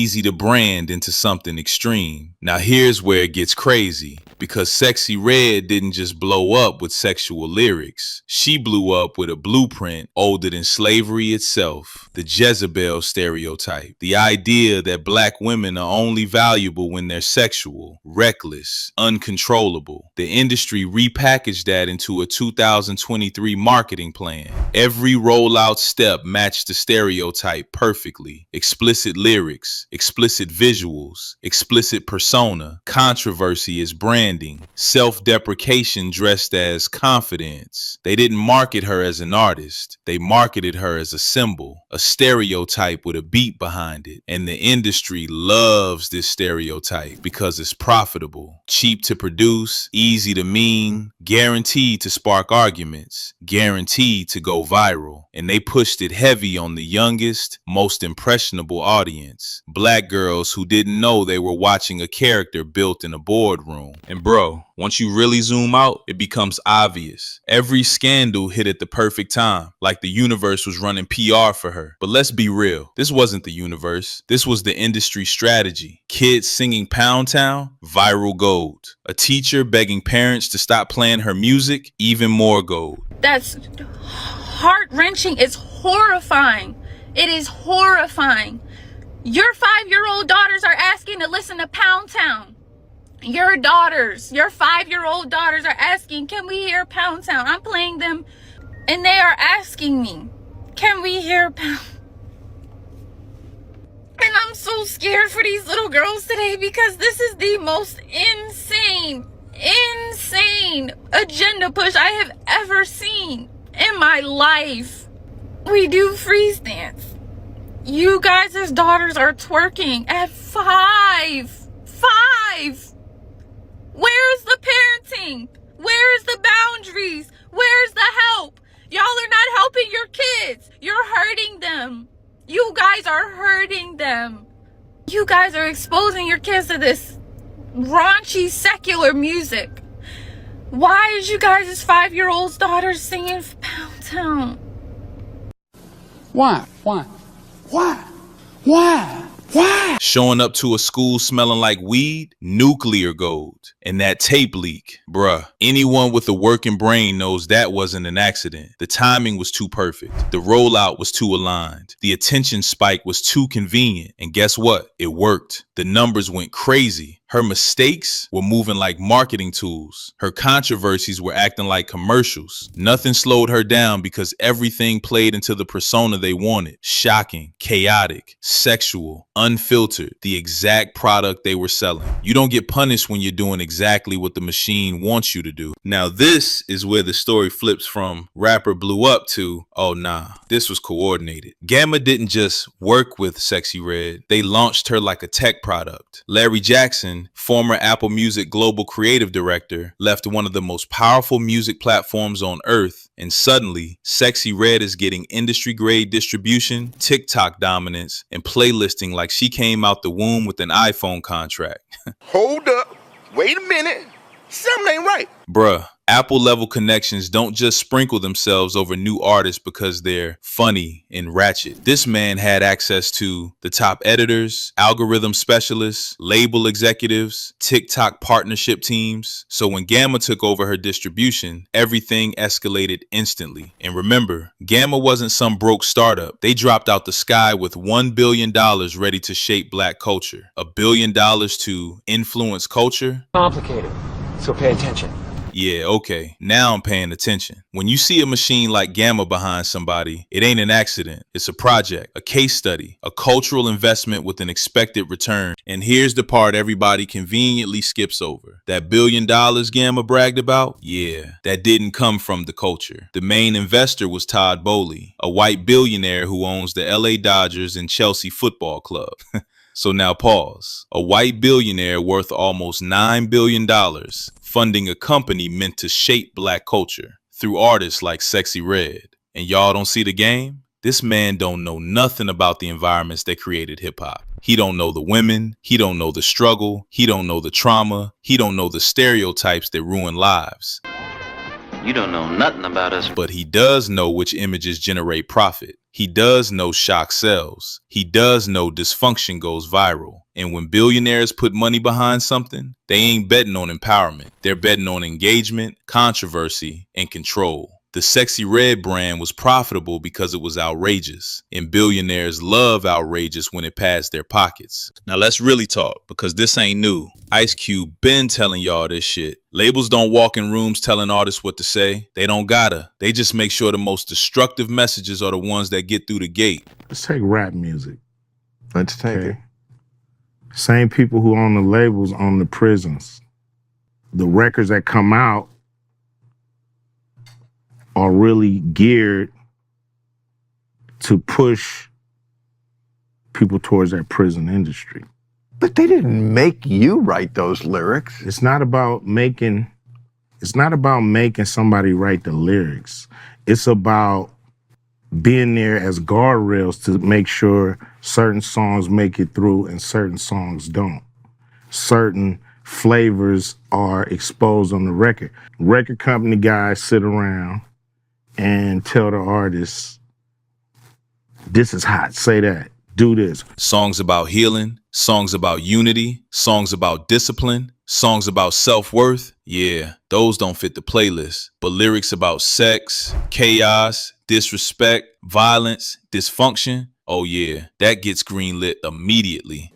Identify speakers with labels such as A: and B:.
A: easy to brand into something extreme. Now here's where it gets crazy, because Sexyy Red didn't just blow up with sexual lyrics. She blew up with a blueprint older than slavery itself. The Jezebel stereotype. The idea that black women are only valuable when they're sexual, reckless, uncontrollable. The industry repackaged that into a 2023 marketing plan. Every rollout step matched the stereotype perfectly. Explicit lyrics, explicit visuals, explicit persona. Controversy is branding. Self-deprecation dressed as confidence. They didn't market her as an artist. They marketed her as a symbol, a stereotype with a beat behind it. And the industry loves this stereotype because it's profitable, cheap to produce, easy to meme, guaranteed to spark arguments, guaranteed to go viral. And they pushed it heavy on the youngest, most impressionable audience. Black girls who didn't know they were watching a character built in a boardroom. And bro, once you really zoom out, it becomes obvious. Every scandal hit at the perfect time, like the universe was running PR for her. But let's be real, this wasn't the universe. This was the industry strategy. Kids singing Pound Town, viral gold. A teacher begging parents to stop playing her music, even more gold.
B: That's heart-wrenching. It's horrifying. It is horrifying. Your 5-year-old daughters are asking to listen to Pound Town. Your 5-year-old daughters are asking, can we hear Pound Town? I'm playing them and they are asking me, can we hear Pound? And I'm so scared for these little girls today because this is the most insane agenda push I have ever seen in my life. We do freeze dance. You guys' daughters are twerking at 5. Where's the parenting? Where's the boundaries? Where's the help? Y'all are not helping your kids. You're hurting them. You guys are hurting them. You guys are exposing your kids to this raunchy secular music. Why is you guys' 5-year-old daughters singing Pound Town?
C: Why?
A: Showing up to a school smelling like weed, nuclear gold. And that tape leak, bruh. Anyone with a working brain knows that wasn't an accident. The timing was too perfect. The rollout was too aligned. The attention spike was too convenient. And guess what? It worked. The numbers went crazy. Her mistakes were moving like marketing tools. Her controversies were acting like commercials. Nothing slowed her down because everything played into the persona they wanted. Shocking, chaotic, sexual, unfiltered, the exact product they were selling. You don't get punished when you're doing exactly what the machine wants you to do. Now this is where the story flips from rapper blew up to, oh nah, this was coordinated. Gamma didn't just work with Sexyy Red, they launched her like a tech product. Larry Jackson, former Apple Music Global Creative Director, left one of the most powerful music platforms on earth, and suddenly, Sexyy Red is getting industry-grade distribution, TikTok dominance, and playlisting like she came out the womb with an iPhone contract.
D: Hold up. Wait a minute. Something ain't right.
A: Bruh, Apple-level connections don't just sprinkle themselves over new artists because they're funny and ratchet. This man had access to the top editors, algorithm specialists, label executives, TikTok partnership teams. So when Gamma took over her distribution, everything escalated instantly. And remember, Gamma wasn't some broke startup. They dropped out the sky with $1 billion ready to shape black culture. $1 billion to influence culture?
E: Complicated, so pay attention.
A: Yeah, okay. Now I'm paying attention. When you see a machine like Gamma behind somebody, it ain't an accident. It's a project, a case study, a cultural investment with an expected return. And here's the part everybody conveniently skips over. That $1 billion Gamma bragged about? Yeah, that didn't come from the culture. The main investor was Todd Boehly, a white billionaire who owns the LA Dodgers and Chelsea Football Club. So now pause. A white billionaire worth almost $9 billion funding a company meant to shape black culture through artists like Sexyy Red. And y'all don't see the game? This man don't know nothing about the environments that created hip hop. He don't know the women, he don't know the struggle, he don't know the trauma, he don't know the stereotypes that ruin lives.
C: You don't know nothing about us.
A: But he does know which images generate profit. He does know shock sells. He does know dysfunction goes viral. And when billionaires put money behind something, they ain't betting on empowerment. They're betting on engagement, controversy, and control. The Sexy Red brand was profitable because it was outrageous, and billionaires love outrageous when it passed their pockets. Now let's really talk, because this ain't new. Ice Cube been telling y'all this shit. Labels don't walk in rooms telling artists what to say. They don't gotta. They just make sure the most destructive messages are the ones that get through the gate.
F: Let's take rap music.
G: Let's take it.
F: Same people who own the labels own the prisons. The records that come out are really geared to push people towards that prison industry.
G: But they didn't make you write those lyrics.
F: It's not about making somebody write the lyrics. It's about being there as guardrails to make sure certain songs make it through and certain songs don't. Certain flavors are exposed on the record. Record company guys sit around and tell the artists, this is hot, say that, do this.
A: Songs about healing, songs about unity, songs about discipline, songs about self-worth. Yeah, those don't fit the playlist. But lyrics about sex, chaos, disrespect, violence, dysfunction, oh yeah, that gets greenlit immediately.